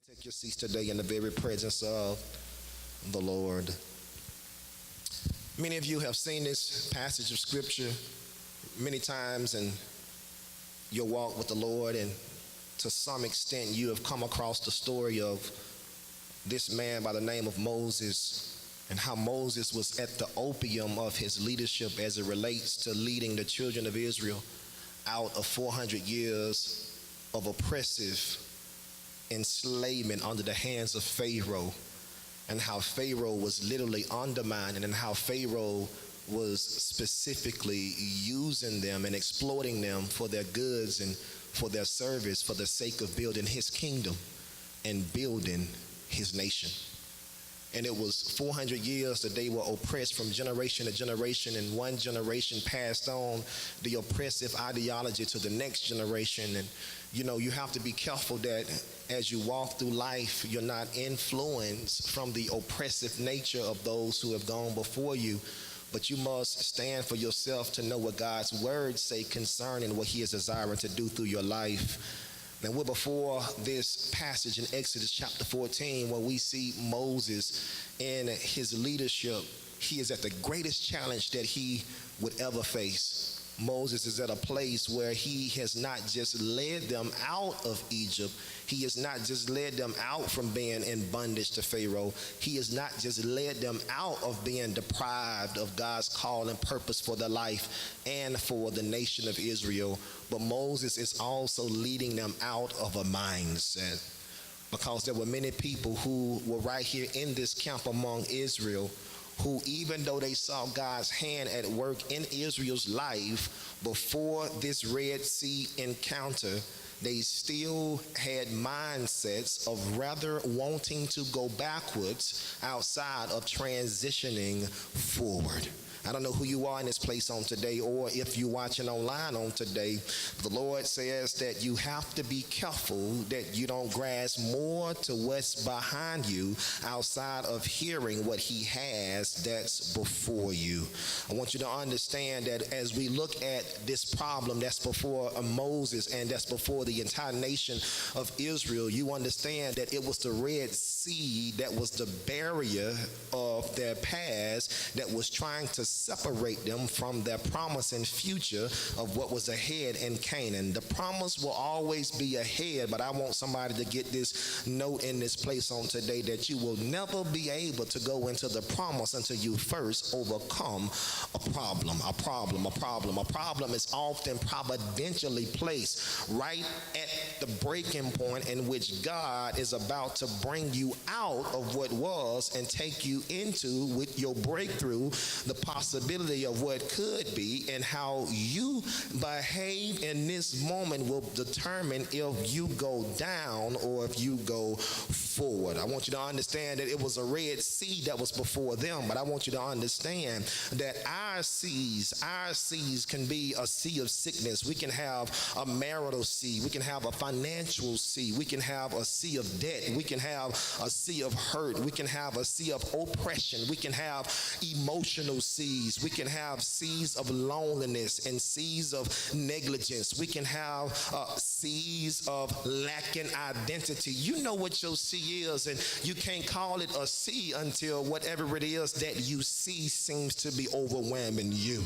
Take your seats today in the very presence of the Lord. Many of you have seen this passage of scripture many times in your walk with the Lord, and to some extent you have come across the story of this man by the name of Moses, and how Moses was at the opium of his leadership as it relates to leading the children of Israel out of 400 years of oppressive enslavement under the hands of Pharaoh, and how Pharaoh was literally undermining, and how Pharaoh was specifically using them and exploiting them for their goods and for their service for the sake of building his kingdom and building his nation. And it was 400 years that they were oppressed from generation to generation, and one generation passed on the oppressive ideology to the next generation. And you have to be careful that as you walk through life, you're not influenced from the oppressive nature of those who have gone before you, but you must stand for yourself to know what God's words say concerning what he is desiring to do through your life. And we're before this passage in Exodus chapter 14, where we see Moses in his leadership. He is at the greatest challenge that he would ever face. Moses is at a place where he has not just led them out of Egypt. He has not just led them out from being in bondage to Pharaoh. He has not just led them out of being deprived of God's call and purpose for their life and for the nation of Israel, but Moses is also leading them out of a mindset, because there were many people who were right here in this camp among Israel who, even though they saw God's hand at work in Israel's life before this Red Sea encounter, they still had mindsets of rather wanting to go backwards outside of transitioning forward. I don't know who you are in this place on today, or if you're watching online on today. The Lord says that you have to be careful that you don't grasp more to what's behind you outside of hearing what he has that's before you. I want you to understand that as we look at this problem that's before Moses and that's before the entire nation of Israel, you understand that it was the Red Sea that was the barrier of their past that was trying to separate them from their promise and future of what was ahead in Canaan. The promise will always be ahead, but I want somebody to get this note in this place on today, that you will never be able to go into the promise until you first overcome a problem. A problem is often providentially placed right at the breaking point in which God is about to bring you out of what was and take you into, with your breakthrough, the possibility of what could be, and how you behave in this moment will determine if you go down or if you go forward. I want you to understand that it was a Red Sea that was before them, but I want you to understand that our seas can be a sea of sickness. We can have a marital sea. We can have a financial sea. We can have a sea of debt. We can have a sea of hurt. We can have a sea of oppression. We can have emotional seas. We can have seas of loneliness and seas of negligence. We can have seas of lacking identity. You know what your sea is, and you can't call it a sea until whatever it is that you see seems to be overwhelming you,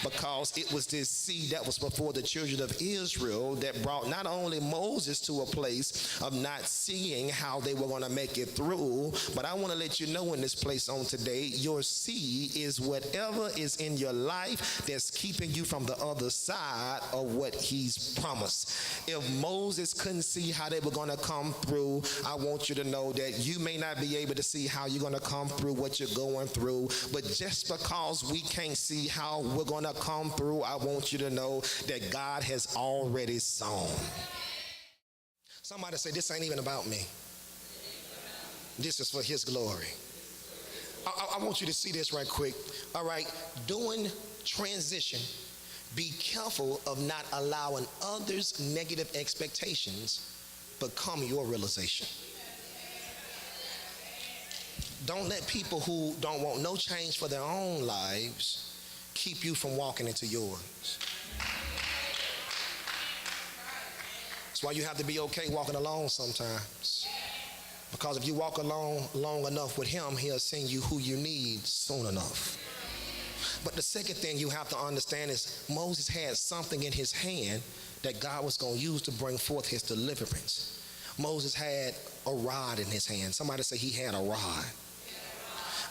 because it was this sea that was before the children of Israel that brought not only Moses to a place of not seeing how they were going to make it through, but I want to let you know in this place on today, your sea is whatever is in your life that's keeping you from the other side of what he's promised. If Moses couldn't see how they were going to come through, I want you to know that you may not be able to see how you're going to come through what you're going through, but just because we can't see how we're going to come through, I want you to know that God has already sown. Somebody say, this ain't even about me. This is for his glory. I want you to see this right quick. All right, doing transition, be careful of not allowing others' negative expectations become your realization. Don't let people who don't want no change for their own lives keep you from walking into yours. That's why you have to be okay walking alone sometimes. Because if you walk along long enough with him, he'll send you who you need soon enough. But the second thing you have to understand is Moses had something in his hand that God was going to use to bring forth his deliverance. Moses had a rod in his hand. Somebody say he had a rod.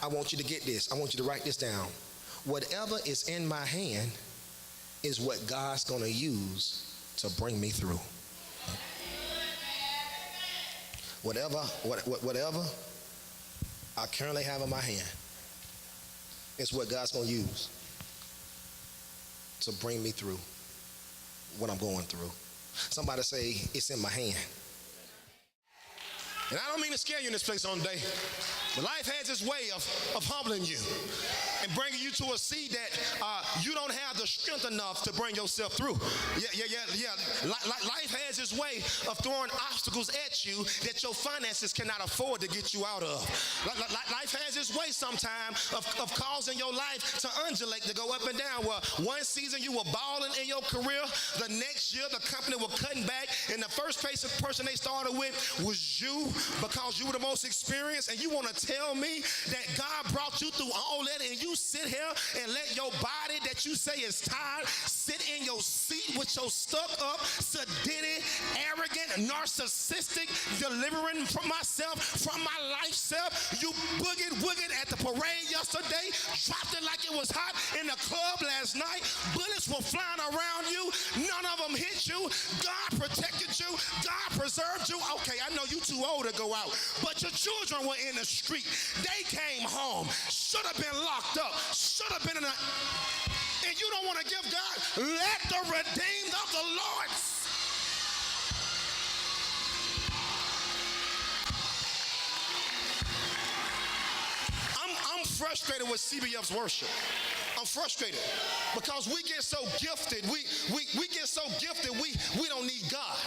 I want you to get this. I want you to write this down. Whatever is in my hand is what God's going to use to bring me through. Whatever I currently have in my hand is what God's going to use to bring me through what I'm going through. Somebody say, it's in my hand. And I don't mean to scare you in this place on today, but life has its way of humbling you and bringing you to a seat that you don't have the strength enough to bring yourself through. Yeah. Life has its way of throwing obstacles at you that your finances cannot afford to get you out of. Life has its way sometimes of causing your life to undulate, to go up and down. Well, one season you were balling in your career, the next year the company was cutting back, and the first person they started with was you, because you were the most experienced. And you want to tell me that God brought you through all that, and you sit here and let your body that you say is tired sit in your seat with your stuck up, sedity, arrogant, narcissistic, delivering from myself, from my life self. You boogied at the parade yesterday, dropped it like it was hot in the club last night. Bullets were flying around you. None of them hit you. God protected you. God preserved you. Okay, I know you too old to go out, but your children were in the street. They came home. Should have been locked up. Should have been in a... And you don't want to give God, let the redeemed of the Lord. I'm frustrated with CBF's worship. I'm frustrated because we get so gifted. We get so gifted, we don't need God.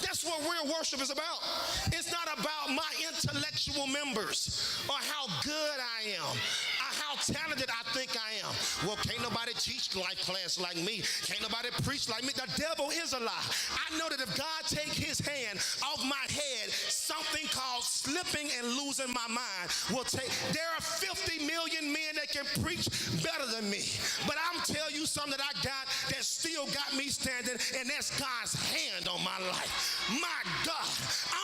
That's what real worship is about. It's not about my intellectual members or how good I am or how talented I think I am. Well, can't nobody teach life class like me. Can't nobody preach like me. The devil is a lie. I know that if God take his hand off my head, something called slipping and losing my mind will take. There are 50 million men that can preach better than me. But I'm telling you something that I got that still got me standing, and that's God's hand on my life. My God,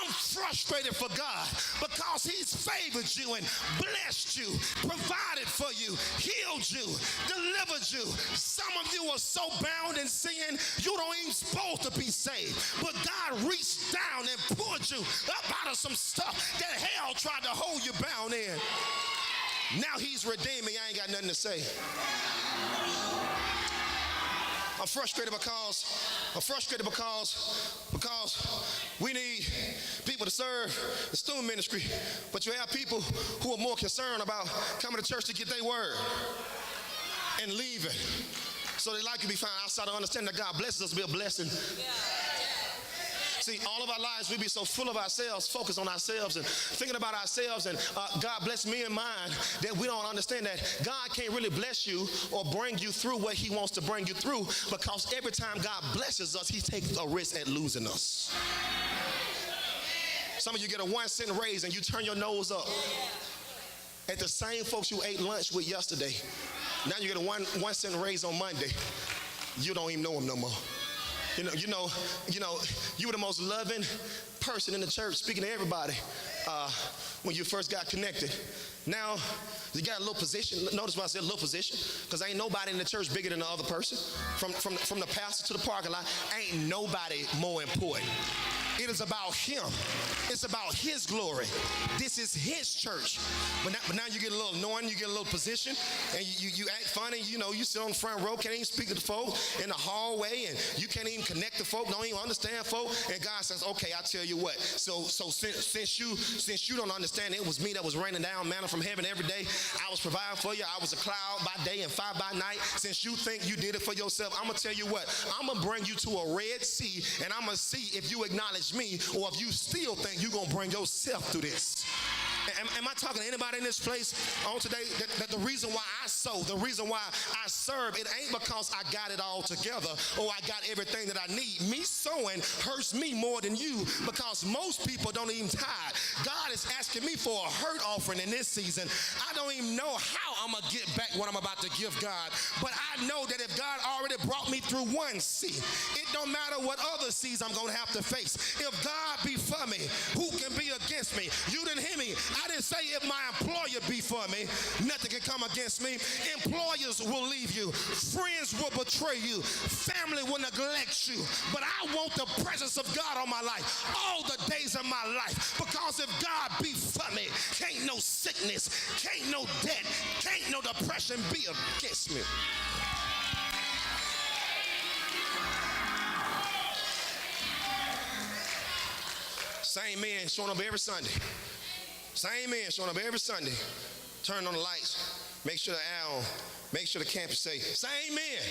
I'm frustrated for God because he's favored you and blessed you, provided for you, healed you, delivered you. Some of you are so bound in sin, you don't even supposed to be saved. But God reached down and pulled you up out of some stuff that hell tried to hold you bound in. Now he's redeemed me. I ain't got nothing to say. I'm frustrated because we need people to serve the student ministry, but you have people who are more concerned about coming to church to get their word and leaving. So they like to be found outside of understanding that God blesses us to be a blessing. See, all of our lives, we be so full of ourselves, focused on ourselves and thinking about ourselves, and God bless me and mine, that we don't understand that God can't really bless you or bring you through what he wants to bring you through, because every time God blesses us, he takes a risk at losing us. Some of you get a 1 cent raise and you turn your nose up at the same folks you ate lunch with yesterday. Now you get a 1 cent raise on Monday. You don't even know them no more. You were the most loving person in the church, speaking to everybody when you first got connected. Now you got a little position. Notice why I said little position, because ain't nobody in the church bigger than the other person. From the pastor to the parking lot, ain't nobody more important. It is about him. It's about his glory. This is his church. But now you get a little anointing, you get a little position, and you act funny. You sit on the front row, can't even speak to the folk in the hallway, and you can't even connect to folk, don't even understand folk. And God says, okay, I tell you what. So since you don't understand, it was me that was raining down manna from heaven every day. I was providing for you. I was a cloud by day and fire by night. Since you think you did it for yourself, I'm going to tell you what. I'm going to bring you to a Red Sea, and I'm going to see if you acknowledge me, or if you still think you're going to bring yourself through this. Am I talking to anybody in this place on today? That the reason why I sow, the reason why I serve, it ain't because I got it all together or I got everything that I need. Me sowing hurts me more than you because most people don't even tithe. God is asking me for a hurt offering in this season. I don't even know how I'm going to get back what I'm about to give God. But I know that if God already brought me through one sea, it don't matter what other seas I'm going to have to face. If God be for me, who can be against me? You didn't hear me. I didn't say if my employer be for me, nothing can come against me. Employers will leave you. Friends will betray you. Family will neglect you. But I want the presence of God on my life all the days of my life. Because if God be for me, can't no sickness, can't no debt, can't no depression be against me. Same man showing up every Sunday. Same man showing up every Sunday. Turn on the lights. Make sure the owl, make sure the campus say, same man.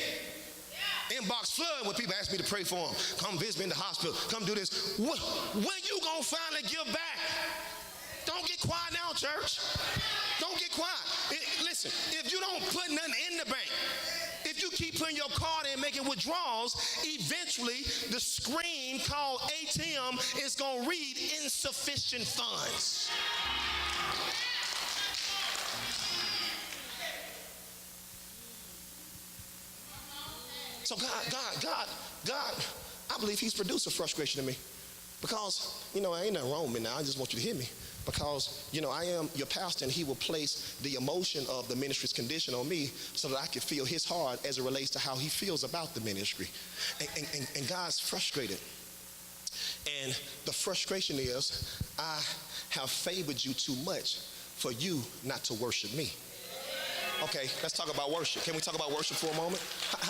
Inbox flood when people ask me to pray for them. Come visit me in the hospital. Come do this. When you gonna finally give back? Don't get quiet now, church. Don't get quiet. Listen, if you don't put nothing in the bank, if you keep putting your card in, making withdrawals, eventually the screen called ATM is going to read insufficient funds. So God, I believe he's produced a frustration in me because, ain't nothing wrong with me now. I just want you to hear me. Because, I am your pastor and he will place the emotion of the ministry's condition on me so that I can feel his heart as it relates to how he feels about the ministry. And God's frustrated. And the frustration is, I have favored you too much for you not to worship me. Okay, let's talk about worship. Can we talk about worship for a moment?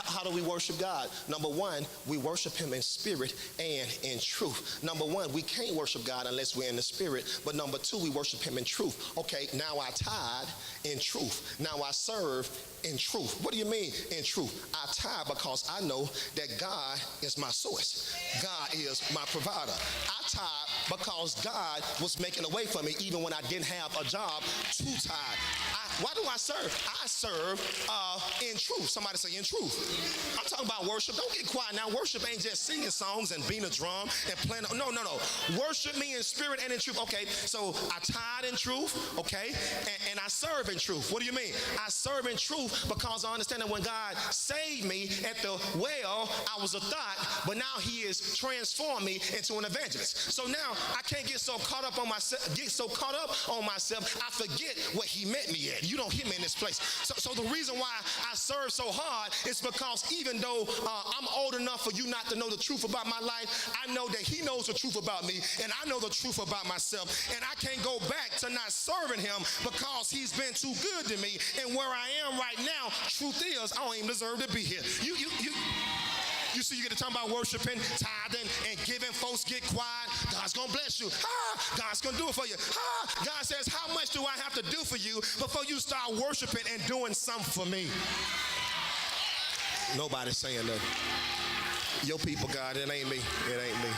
How do we worship God? Number one, we worship him in spirit and in truth. Number one, we can't worship God unless we're in the spirit. But number two, we worship him in truth. Okay, now I tithe in truth. Now I serve in truth. What do you mean in truth? I tithe because I know that God is my source. God is my provider. I tithe because God was making a way for me even when I didn't have a job to tithe. Why do I serve? I serve in truth. Somebody say in truth. I'm talking about worship. Don't get quiet now. Worship ain't just singing songs and beating a drum and playing. No. Worship me in spirit and in truth. Okay, so I tithe in truth, okay, and I serve in truth. What do you mean? I serve in truth because I understand that when God saved me at the well, I was a thought, but now he has transformed me into an evangelist. So now I can't get so caught up on myself, I forget what he meant me at. You don't hear me in this place. So the reason why I serve so hard is because even though I'm old enough for you not to know the truth about my life, I know that he knows the truth about me, and I know the truth about myself, and I can't go back to not serving him because he's been too good to me. And where I am right now, truth is, I don't even deserve to be here. You see, you get to talk about worshiping, tithing, and giving. Folks get quiet. God's going to bless you. God's going to do it for you. God says, how much do I have to do for you before you start worshiping and doing something for me? Nobody's saying that. Your people, God, it ain't me. It ain't me.